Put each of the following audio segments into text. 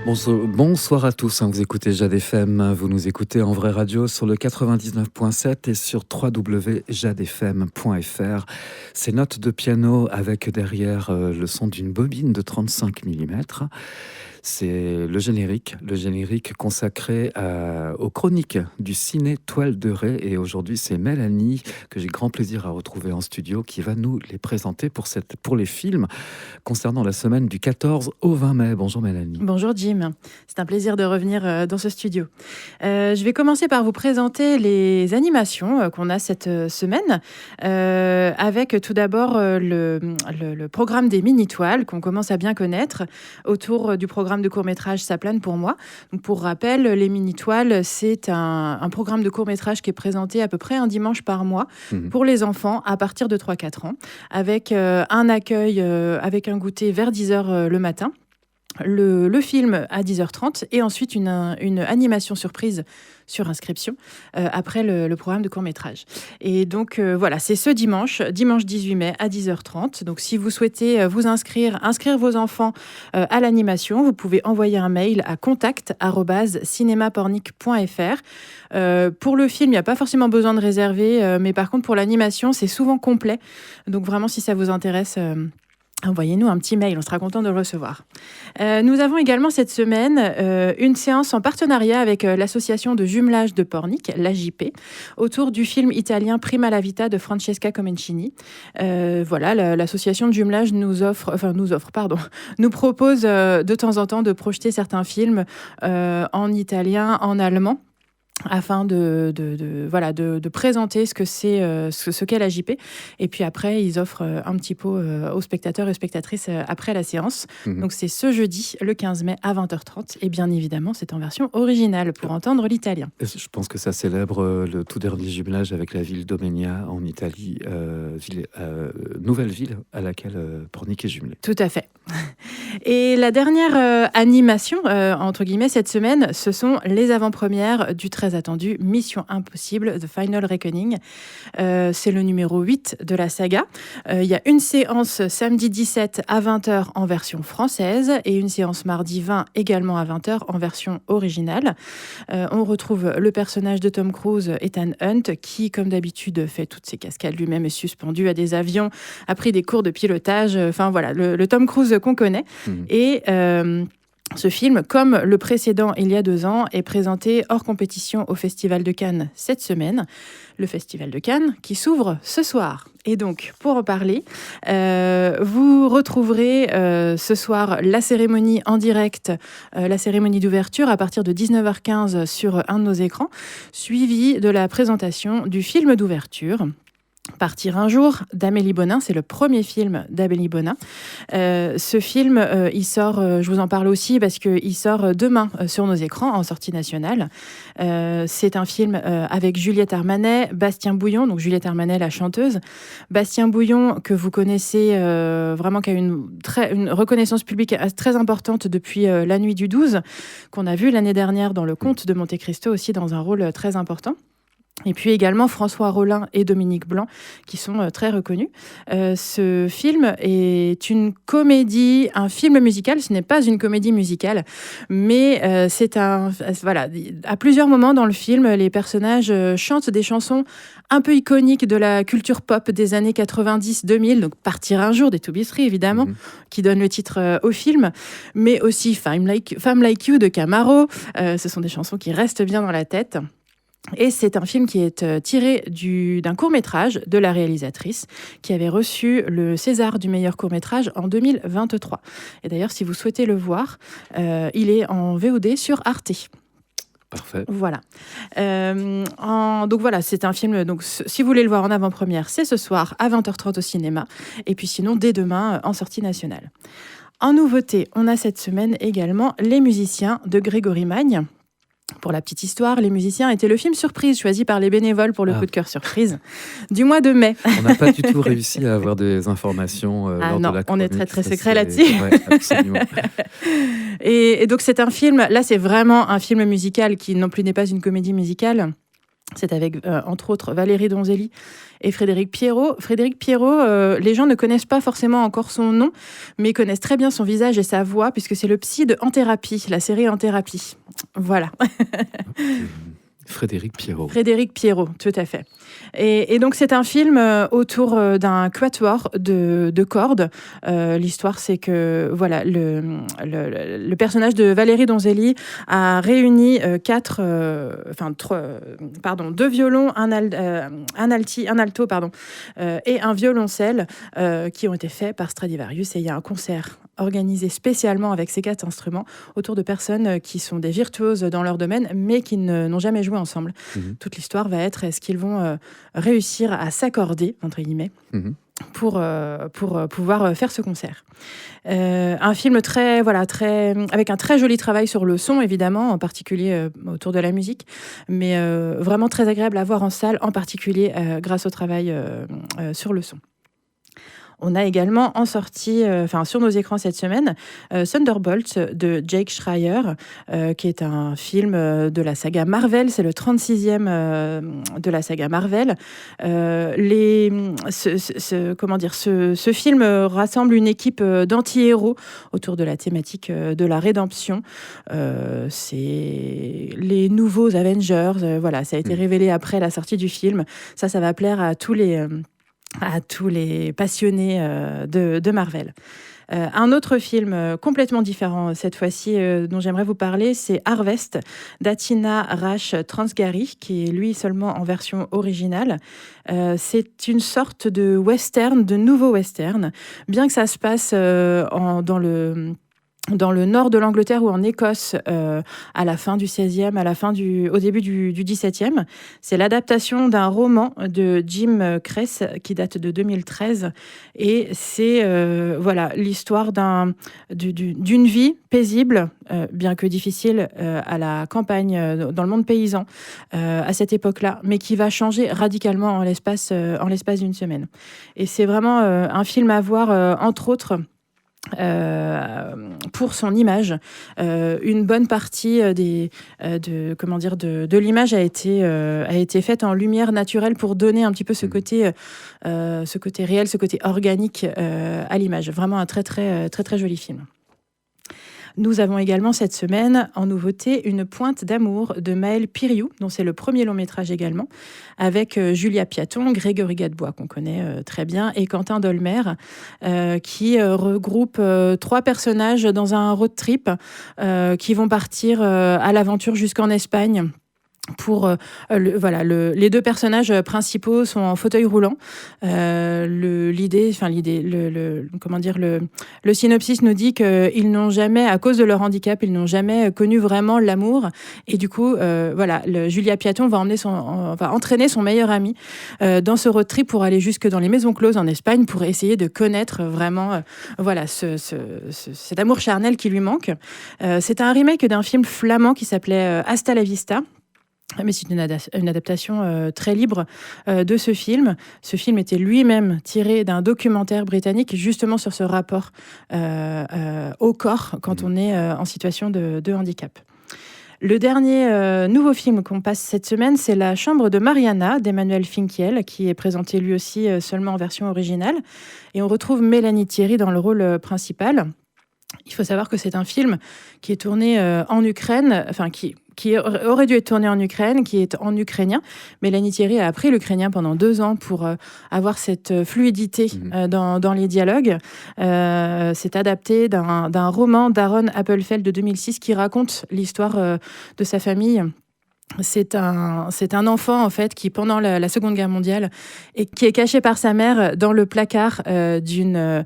Bonsoir à tous, vous écoutez Jade FM, vous nous écoutez en vraie radio sur le 99.7 et sur www.jadefm.fr. Ces notes de piano avec derrière le son d'une bobine de 35 mm. C'est le générique consacré aux chroniques du ciné Toile de Raie. Et aujourd'hui, c'est Mélanie, que j'ai grand plaisir à retrouver en studio, qui va nous les présenter pour les films concernant la semaine du 14 au 20 mai. Bonjour Mélanie. Bonjour Jim, c'est un plaisir de revenir dans ce studio. Je vais commencer par vous présenter les animations qu'on a cette semaine, avec tout d'abord le programme des mini-toiles qu'on commence à bien connaître autour du programme de court-métrage Ça plane pour moi. Donc, pour rappel, les mini-toiles, c'est un programme de court-métrage qui est présenté à peu près un dimanche par mois pour les enfants à partir de 3-4 ans, avec un accueil, avec un goûter vers 10h le matin. Le film à 10h30 et ensuite une animation surprise sur inscription après le programme de court-métrage. Et donc voilà, c'est ce dimanche 18 mai à 10h30. Donc si vous souhaitez vous inscrire vos enfants à l'animation, vous pouvez envoyer un mail à contact@cinemapornic.fr. Pour le film, il n'y a pas forcément besoin de réserver, mais par contre pour l'animation, c'est souvent complet. Donc vraiment, si ça vous intéresse, envoyez-nous un petit mail, on sera content de le recevoir. Nous avons également cette semaine une séance en partenariat avec l'association de jumelage de Pornic, l'AJP, autour du film italien Prima la vita de Francesca Comencini. Voilà, l'association de jumelage nous propose de temps en temps de projeter certains films en italien, en allemand, afin de présenter ce qu'est la JP. Et puis après, ils offrent un petit pot aux spectateurs et spectatrices après la séance. Donc c'est ce jeudi, le 15 mai à 20h30. Et bien évidemment, c'est en version originale pour entendre l'italien. Je pense que ça célèbre le tout dernier jumelage avec la ville d'Omegna en Italie, nouvelle ville à laquelle Pornic est jumelé. Tout à fait. Et la dernière animation, entre guillemets, cette semaine, ce sont les avant-premières du très attendu Mission Impossible, The Final Reckoning. C'est le numéro 8 de la saga. Il y a une séance samedi 17 à 20h en version française et une séance mardi 20 également à 20h en version originale. On retrouve le personnage de Tom Cruise, Ethan Hunt, qui, comme d'habitude, fait toutes ses cascades lui-même, est suspendu à des avions, a pris des cours de pilotage. Enfin voilà, le Tom Cruise qu'on connaît. Et ce film, comme le précédent il y a 2 ans, est présenté hors compétition au Festival de Cannes cette semaine. Le Festival de Cannes qui s'ouvre ce soir. Et donc, pour en parler, vous retrouverez ce soir la cérémonie en direct, la cérémonie d'ouverture à partir de 19h15 sur un de nos écrans, suivie de la présentation du film d'ouverture. Partir un jour d'Amélie Bonin, c'est le premier film d'Amélie Bonin. Ce film, il sort, je vous en parle aussi parce qu'il sort demain sur nos écrans en sortie nationale. C'est un film avec Juliette Armanet, Bastien Bouillon, donc Juliette Armanet, la chanteuse. Bastien Bouillon, que vous connaissez vraiment, qui a une reconnaissance publique très importante depuis La Nuit du 12, qu'on a vu l'année dernière dans Le Comte de Monte Cristo aussi dans un rôle très important. Et puis également François Rollin et Dominique Blanc, qui sont très reconnus. Ce film est une comédie, un film musical. Ce n'est pas une comédie musicale, mais voilà, à plusieurs moments dans le film, les personnages chantent des chansons un peu iconiques de la culture pop des années 90-2000. Donc Partir un jour des To Be Free, évidemment, qui donne le titre au film, mais aussi Femme Like You de Camaro. Ce sont des chansons qui restent bien dans la tête. Et c'est un film qui est tiré d'un court-métrage de la réalisatrice qui avait reçu le César du meilleur court-métrage en 2023. Et d'ailleurs, si vous souhaitez le voir, il est en VOD sur Arte. Parfait. Voilà. Donc voilà, c'est un film. Donc si vous voulez le voir en avant-première, c'est ce soir à 20h30 au cinéma. Et puis sinon, dès demain, en sortie nationale. En nouveauté, on a cette semaine également Les Musiciens de Grégory Magne. Pour la petite histoire, Les Musiciens était le film surprise choisi par les bénévoles pour le coup de cœur surprise du mois de mai. On n'a pas du tout réussi à avoir des informations lors de la chronique. On est très très secret là-dessus. Ouais, absolument. Et donc c'est un film, là c'est vraiment un film musical qui non plus n'est pas une comédie musicale. C'est avec, entre autres, Valérie Donzelli et Frédéric Pierrot. Frédéric Pierrot, les gens ne connaissent pas forcément encore son nom, mais connaissent très bien son visage et sa voix, puisque c'est le psy de En Thérapie, la série En Thérapie. Voilà. Frédéric Pierrot. Frédéric Pierrot, tout à fait. Et donc, c'est un film autour d'un quatuor de cordes. L'histoire, c'est que voilà, le personnage de Valérie Donzelli a réuni deux violons, un alto, et un violoncelle qui ont été faits par Stradivarius. Et il y a un concert organisé spécialement avec ces 4 instruments autour de personnes qui sont des virtuoses dans leur domaine, mais qui n'ont jamais joué ensemble. Toute l'histoire va être, est-ce qu'ils vont réussir à s'accorder, entre guillemets, pour pouvoir faire ce concert. Un film avec un très joli travail sur le son, évidemment, en particulier autour de la musique, mais vraiment très agréable à voir en salle, en particulier grâce au travail sur le son. On a également sur nos écrans cette semaine, Thunderbolt de Jake Schreier, qui est un film de la saga Marvel. C'est le 36e de la saga Marvel. Ce film rassemble une équipe d'anti-héros autour de la thématique de la rédemption. C'est les nouveaux Avengers. Ça a été révélé après la sortie du film. Ça va plaire à tous les passionnés de Marvel. Un autre film complètement différent cette fois-ci dont j'aimerais vous parler, c'est Harvest d'Atina Rash Transgari, qui est lui seulement en version originale. C'est une sorte de western, de nouveau western, bien que ça se passe dans le nord de l'Angleterre ou en Écosse, à la fin du XVIe, au début du XVIIe. C'est l'adaptation d'un roman de Jim Kress qui date de 2013. Et c'est l'histoire d'une vie paisible, bien que difficile, à la campagne, dans le monde paysan, à cette époque-là, mais qui va changer radicalement en l'espace d'une semaine. Et c'est vraiment un film à voir, entre autres, pour son image. Une bonne partie de l'image a été faite en lumière naturelle pour donner un petit peu ce côté réel, ce côté organique à l'image. Vraiment un très très très très joli film. Nous avons également cette semaine, en nouveauté, Une pointe d'amour de Maëlle Piriou, dont c'est le premier long métrage également, avec Julia Piaton, Grégory Gadebois, qu'on connaît très bien, et Quentin Dolmer, qui regroupe 3 personnages dans un road trip qui vont partir à l'aventure jusqu'en Espagne. Les 2 personnages principaux sont en fauteuil roulant. Le synopsis nous dit qu'ils n'ont jamais, à cause de leur handicap, ils n'ont jamais connu vraiment l'amour. Et du coup, Julia Piaton va entraîner son meilleur ami dans ce road trip pour aller jusque dans les maisons closes en Espagne pour essayer de connaître vraiment cet amour charnel qui lui manque. C'est un remake d'un film flamand qui s'appelait Hasta la Vista. Mais c'est une adaptation très libre de ce film. Ce film était lui-même tiré d'un documentaire britannique justement sur ce rapport au corps quand on est en situation de handicap. Le dernier nouveau film qu'on passe cette semaine, c'est La Chambre de Mariana d'Emmanuel Finkiel, qui est présenté lui aussi seulement en version originale. Et on retrouve Mélanie Thierry dans le rôle principal. Il faut savoir que c'est un film qui est tourné en Ukraine, qui aurait dû être tourné en Ukraine, qui est en ukrainien. Mélanie Thierry a appris l'ukrainien pendant 2 ans pour avoir cette fluidité dans les dialogues. C'est adapté d'un roman d'Aaron Appelfeld de 2006 qui raconte l'histoire de sa famille. C'est un enfant, en fait, qui, pendant la Seconde Guerre mondiale, qui est caché par sa mère dans le placard d'une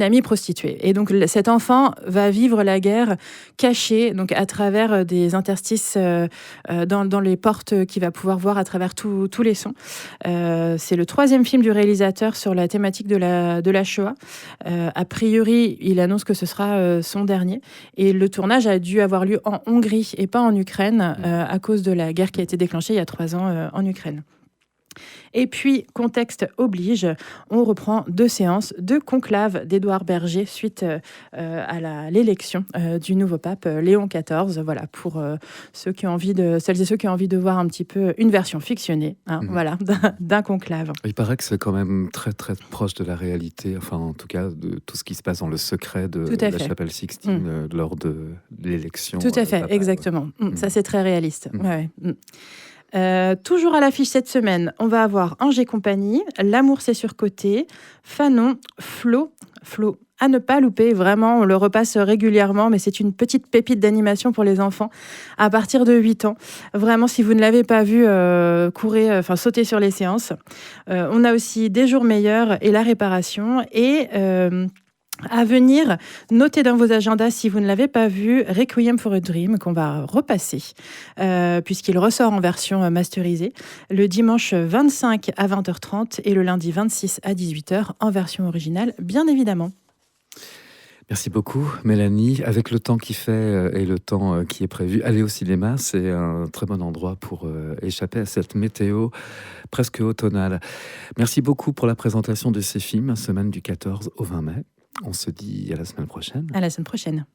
amie prostituée. Et donc, cet enfant va vivre la guerre caché, donc à travers des interstices dans les portes qu'il va pouvoir voir à travers tous les sons. C'est le 3e film du réalisateur sur la thématique de la Shoah. A priori, il annonce que ce sera son dernier. Et le tournage a dû avoir lieu en Hongrie et pas en Ukraine, à cause de la guerre qui a été déclenchée il y a 3 ans en Ukraine. Et puis, contexte oblige, on reprend 2 séances de conclave d'Édouard Berger suite à l'élection du nouveau pape Léon XIV. Voilà, pour celles et ceux qui ont envie de voir un petit peu une version fictionnée, voilà, d'un conclave. Il paraît que c'est quand même très très proche de la réalité, enfin en tout cas de tout ce qui se passe dans le secret de la chapelle Sixtine lors de l'élection. Tout à fait, papale, exactement. Ça, c'est très réaliste. Ouais. Toujours à l'affiche cette semaine, on va avoir Ange et compagnie, L'amour c'est surcoté, Fanon, Flo, à ne pas louper, vraiment, on le repasse régulièrement, mais c'est une petite pépite d'animation pour les enfants à partir de 8 ans. Vraiment, si vous ne l'avez pas vu, sautez sur les séances. On a aussi Des jours meilleurs et La réparation, et à venir, notez dans vos agendas, si vous ne l'avez pas vu, Requiem for a Dream, qu'on va repasser, puisqu'il ressort en version masterisée, le dimanche 25 à 20h30 et le lundi 26 à 18h en version originale, bien évidemment. Merci beaucoup, Mélanie. Avec le temps qui fait et le temps qui est prévu, aller au cinéma, c'est un très bon endroit pour échapper à cette météo presque automnale. Merci beaucoup pour la présentation de ces films, semaine du 14 au 20 mai. On se dit à la semaine prochaine. À la semaine prochaine.